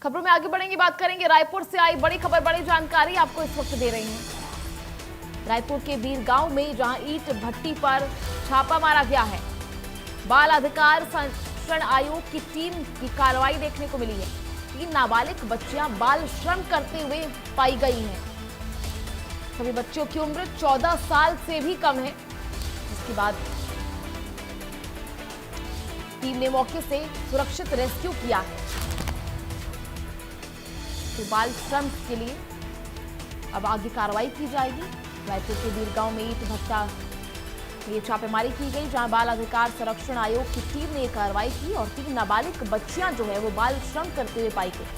खबरों में आगे बढ़ेंगे, बात करेंगे रायपुर से आई बड़ी खबर, बड़ी जानकारी आपको इस वक्त दे रही हैं। रायपुर के बीरगांव में जहां ईंट भट्टी पर छापा मारा गया है, बाल अधिकार संरक्षण आयोग की टीम की कार्रवाई देखने को मिली है। 3 नाबालिग बच्चियां बाल श्रम करते हुए पाई गई हैं। सभी बच्चियों की उम्र 14 साल से भी कम है। इसके बाद टीम ने मौके से सुरक्षित रेस्क्यू किया है। तो बाल श्रम के लिए अब आगे कार्रवाई की जाएगी। रायपुर के बीरगांव में ईंट भट्टा ये छापेमारी की गई, जहां बाल अधिकार संरक्षण आयोग की टीम ने यह कार्रवाई की और 3 नाबालिग बच्चियां जो है वो बाल श्रम करते हुए पाई गई।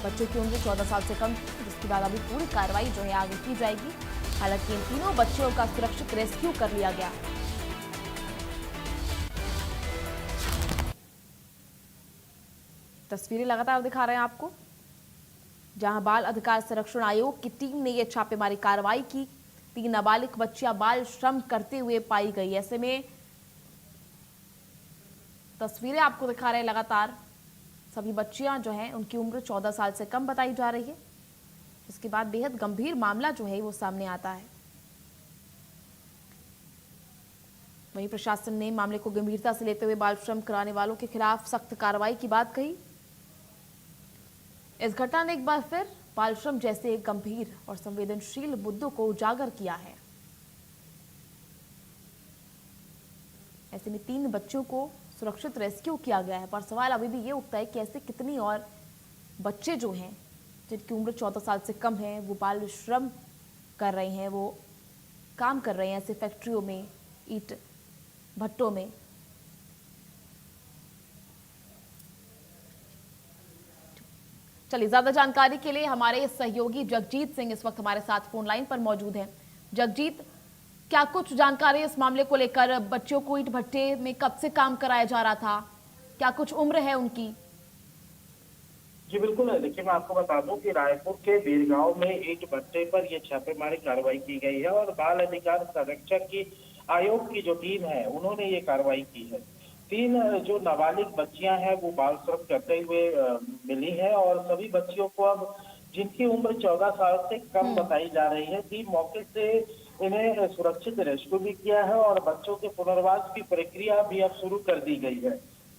बच्चों की उम्र 14 साल से कम थी, जिसके बाद अभी पूरी कार्रवाई जो है आगे की जाएगी। हालांकि इन तीनों बच्चियों का सुरक्षित रेस्क्यू कर लिया गया। तस्वीरें लगातार दिखा रहे हैं आपको, जहां बाल अधिकार संरक्षण आयोग की टीम ने यह छापेमारी कार्रवाई की। 3 नाबालिग बच्चियां बाल श्रम करते हुए पाई गई। ऐसे में तस्वीरें आपको दिखा रहे हैं लगातार। सभी बच्चियां जो हैं उनकी उम्र 14 साल से कम बताई जा रही है, जिसके बाद बेहद गंभीर मामला जो है वो सामने आता है। वहीं प्रशासन ने मामले को गंभीरता से लेते हुए बाल श्रम कराने वालों के खिलाफ सख्त कार्रवाई की बात कही। इस घटना ने एक बार फिर बाल श्रम जैसे एक गंभीर और संवेदनशील मुद्दों को उजागर किया है। ऐसे में 3 बच्चों को सुरक्षित रेस्क्यू किया गया है, पर सवाल अभी भी ये उठता है कि ऐसे कितनी और बच्चे जो हैं जिनकी उम्र 14 साल से कम है वो बाल श्रम कर रहे हैं, वो काम कर रहे हैं ऐसे फैक्ट्रियों में, ईंट भट्टों में। चलिए, ज्यादा जानकारी के लिए हमारे सहयोगी जगजीत सिंह इस वक्त हमारे साथ फोन लाइन पर मौजूद हैं। जगजीत, क्या कुछ जानकारी इस मामले को लेकर? बच्चों को ईंट भट्टे में कब से काम कराया जा रहा था, क्या कुछ उम्र है उनकी? जी बिल्कुल। देखिए, मैं आपको बता दूं कि रायपुर के बीरगांव में ईंट भट्टे पर यह छापेमारी कार्रवाई की गई है और बाल अधिकार संरक्षक की आयोग की जो टीम है उन्होंने ये कार्रवाई की है। 3 जो नाबालिग बच्चियां हैं वो बाल श्रम करते हुए मिली है और सभी बच्चियों को अब जिनकी उम्र 14 साल से कम बताई जा रही है, टीम मौके से इन्हें सुरक्षित रेस्क्यू भी किया है और बच्चों के पुनर्वास की प्रक्रिया भी अब शुरू कर दी गई है।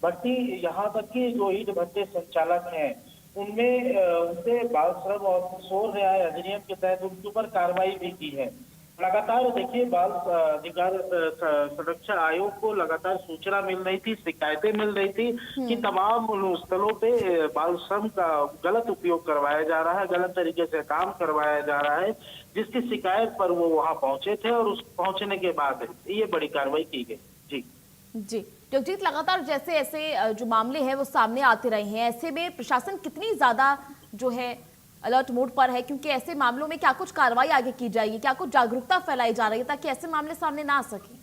भट्टी यहाँ तक कि जो ईंट भट्टे संचालक हैं उनमें उनसे बाल श्रम और किशोर न्याय अधिनियम के तहत उनके ऊपर कार्रवाई भी की है। लगातार देखिए, बाल अधिकार संरक्षण आयोग को लगातार सूचना मिल रही थी, शिकायतें मिल रही थी कि तमाम स्थलों पे बाल श्रम का गलत उपयोग करवाया जा रहा है, गलत तरीके से काम करवाया जा रहा है, जिसकी शिकायत पर वो वहां पहुंचे थे और उस पहुंचने के बाद ये बड़ी कार्रवाई की गई। जी जी जगजीत, लगातार जैसे ऐसे जो मामले हैं वो सामने आते रहे हैं, ऐसे में प्रशासन कितनी ज्यादा जो है अलर्ट मोड पर है, क्योंकि ऐसे मामलों में क्या कुछ कार्रवाई आगे की जाएगी, क्या कुछ जागरूकता फैलाई जा रही है ताकि ऐसे मामले सामने ना आ सके?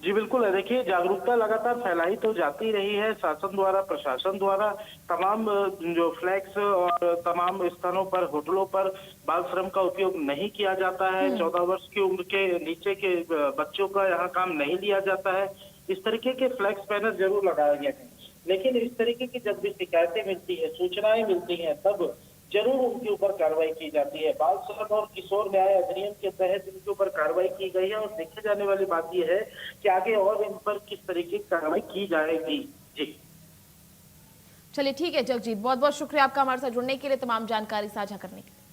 जी बिल्कुल। देखिए, जागरूकता लगातार फैलाई तो जाती रही है, शासन द्वारा, प्रशासन द्वारा तमाम जो फ्लैक्स और तमाम स्थानों पर, होटलों पर बाल श्रम का उपयोग नहीं किया जाता है। 14 वर्ष की उम्र के नीचे के बच्चों का यहाँ काम नहीं लिया जाता है। इस तरीके के फ्लैक्स बैनर जरूर लगाए गए हैं, लेकिन इस तरीके की जब भी शिकायतें मिलती है, सूचनाएं मिलती हैं, तब जरूर उनके ऊपर कार्रवाई की जाती है। बाल श्रम और किशोर न्याय अधिनियम के तहत इनके ऊपर कार्रवाई की गई है और देखी जाने वाली बात यह है कि आगे और इन पर किस तरीके की कार्रवाई की जाएगी। जी चलिए, ठीक है जगजीत, बहुत बहुत शुक्रिया आपका हमारे साथ जुड़ने के लिए, तमाम जानकारी साझा करने के लिए।